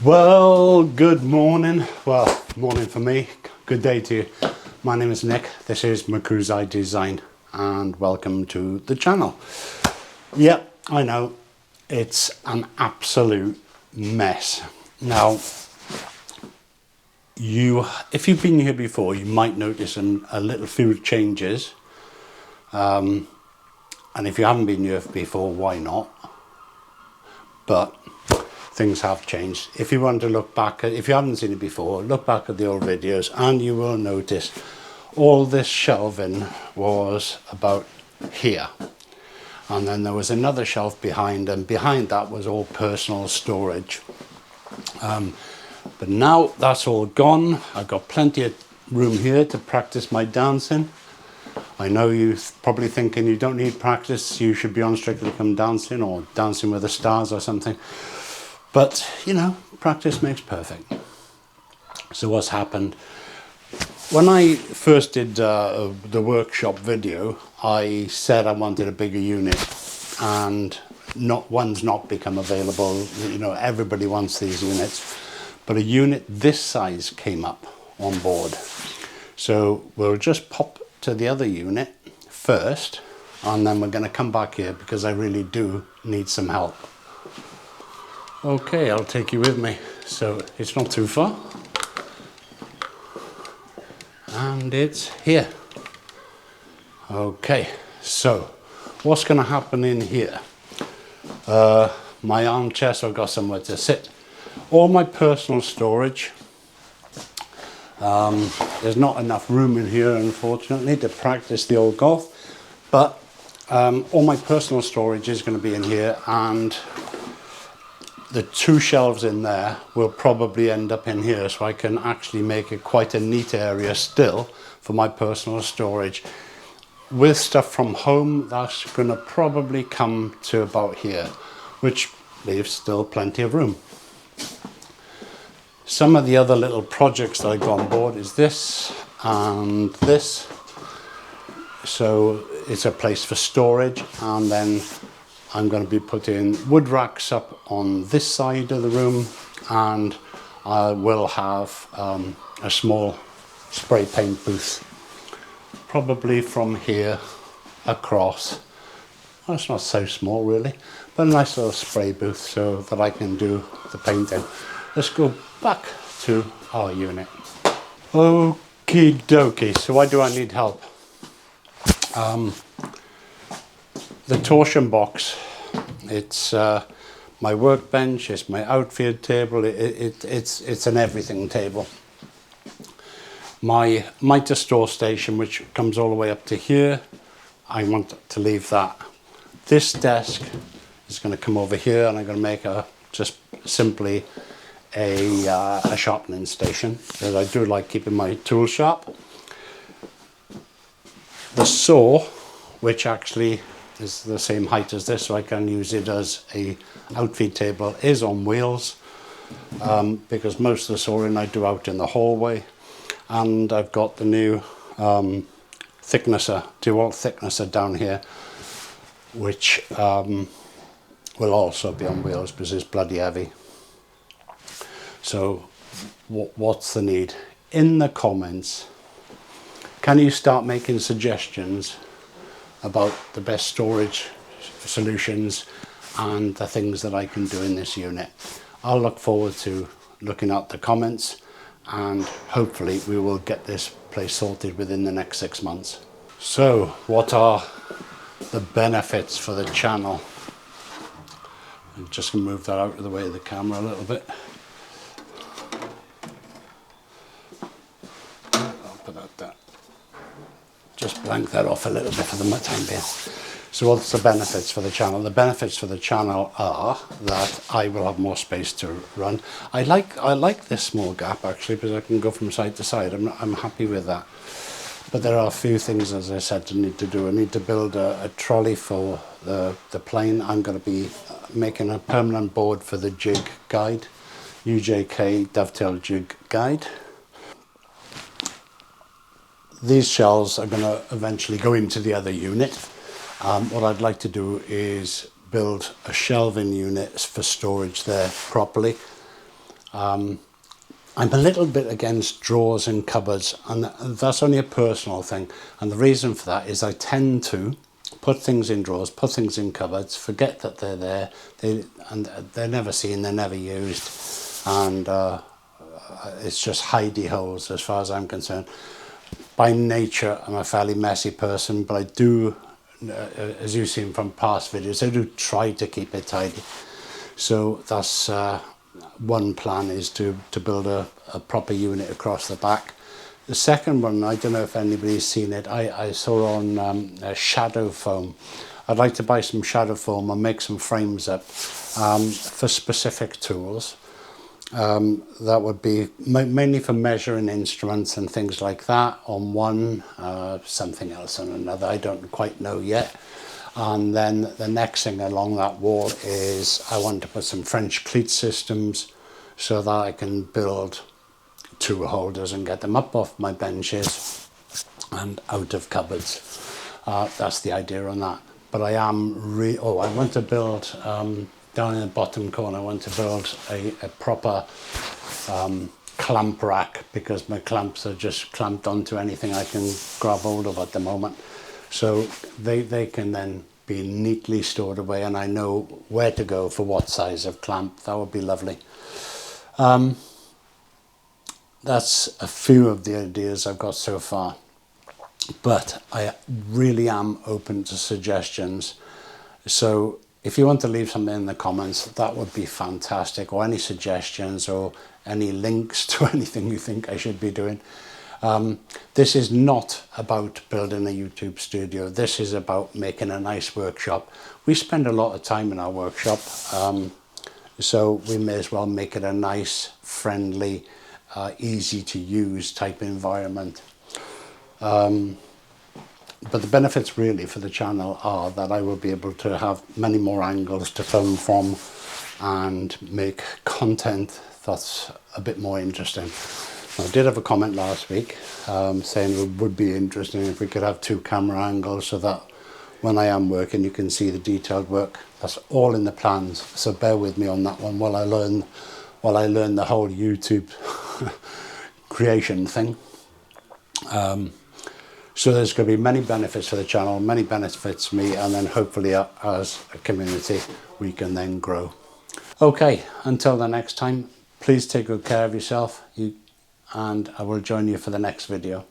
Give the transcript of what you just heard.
Well, good morning. Well, morning for me. Good day to you. My name is Nick. This is Mokuzai Design and welcome to the channel. Yep, I know it's an absolute mess. Now, if you've been here before, you might notice a little few changes. And if you haven't been here before, why not? But things have changed. If you want to look back, if you haven't seen it before, look back at the old videos and you will notice all this shelving was about here. And then there was another shelf behind, and behind that was all personal storage. But now that's all gone. I've got plenty of room here to practice my dancing. I know you're probably thinking you don't need practice, you should be on Strictly Come Dancing or Dancing with the Stars or something. But, you know, practice makes perfect. So what's happened? When I first did the workshop video, I said I wanted a bigger unit, and one's not become available. You know, everybody wants these units. But a unit this size came up on board. So we'll just pop to the other unit first, and then we're going to come back here because I really do need some help. Okay, I'll take you with me. So it's not too far. And it's here. Okay, so what's going to happen in here? My armchair, so I've got somewhere to sit. All my personal storage. There's not enough room in here, unfortunately, to practice the old golf. But all my personal storage is going to be in here, and the two shelves in there will probably end up in here, so I can actually make it quite a neat area still for my personal storage. With stuff from home, that's going to probably come to about here, which leaves still plenty of room. Some of the other little projects that I got on board is this and this. So it's a place for storage, and then I'm going to be putting wood racks up on this side of the room, and I will have a small spray paint booth, probably from here across. Well, it's not so small really, but a nice little spray booth so that I can do the painting. Let's go back to our unit. Okie dokie, so why do I need help? The torsion box, it's my workbench, it's my outfield table, it's an everything table. My mitre store station, which comes all the way up to here, I want to leave that. This desk is going to come over here, and I'm going to make just simply a sharpening station, because I do like keeping my tools sharp. The saw, which actually is the same height as this, so I can use it as a outfeed table, is on wheels, because most of the sawing I do out in the hallway. And I've got the new thicknesser, DeWalt thicknesser down here, which will also be on wheels because it's bloody heavy. So what's the need? In the comments, can you start making suggestions about the best storage solutions and the things that I can do in this unit? I'll look forward to looking at the comments, and hopefully we will get this place sorted within the next 6 months. So what are the benefits for the channel? I'm just going to move that out of the way of the camera a little bit. I'll put that down. Just blank that off a little bit for the time being. So what's the benefits for the channel? The benefits for the channel are that I will have more space to run. I like this small gap actually, because I can go from side to side. I'm happy with that. But there are a few things, as I said, I need to do. I need to build a trolley for the plane. I'm going to be making a permanent board for the jig guide, UJK dovetail jig guide. These shelves are going to eventually go into the other unit. What I'd like to do is build a shelving unit for storage there properly. I'm a little bit against drawers and cupboards, and that's only a personal thing. And the reason for that is I tend to put things in drawers, put things in cupboards, forget that they're there, and they're never seen, they're never used, and it's just hidey holes as far as I'm concerned. By nature, I'm a fairly messy person, but I do, as you've seen from past videos, I do try to keep it tidy. So that's one plan, is to build a proper unit across the back. The second one, I don't know if anybody's seen it, I saw on shadow foam. I'd like to buy some shadow foam and make some frames up for specific tools. That would be mainly for measuring instruments and things like that on one, something else on another, I don't quite know yet. And then the next thing along that wall is I want to put some French cleat systems so that I can build tool holders and get them up off my benches and out of cupboards. That's the idea on that. But I am I want to build down in the bottom corner, I want to build a proper clamp rack, because my clamps are just clamped onto anything I can grab hold of at the moment. So they can then be neatly stored away, and I know where to go for what size of clamp. That would be lovely. That's a few of the ideas I've got so far, but I really am open to suggestions. So if you want to leave something in the comments, that would be fantastic, or any suggestions or any links to anything you think I should be doing. This is not about building a YouTube studio. This is about making a nice workshop. We spend a lot of time in our workshop, so we may as well make it a nice, friendly, easy to use type environment. But the benefits really for the channel are that I will be able to have many more angles to film from and make content that's a bit more interesting. I did have a comment last week saying it would be interesting if we could have 2 camera angles, so that when I am working you can see the detailed work. That's all in the plans, so bear with me on that one while I learn the whole YouTube creation thing. So there's going to be many benefits for the channel, many benefits for me, and then hopefully as a community we can then grow. Okay, until the next time, please take good care of yourself, and I will join you for the next video.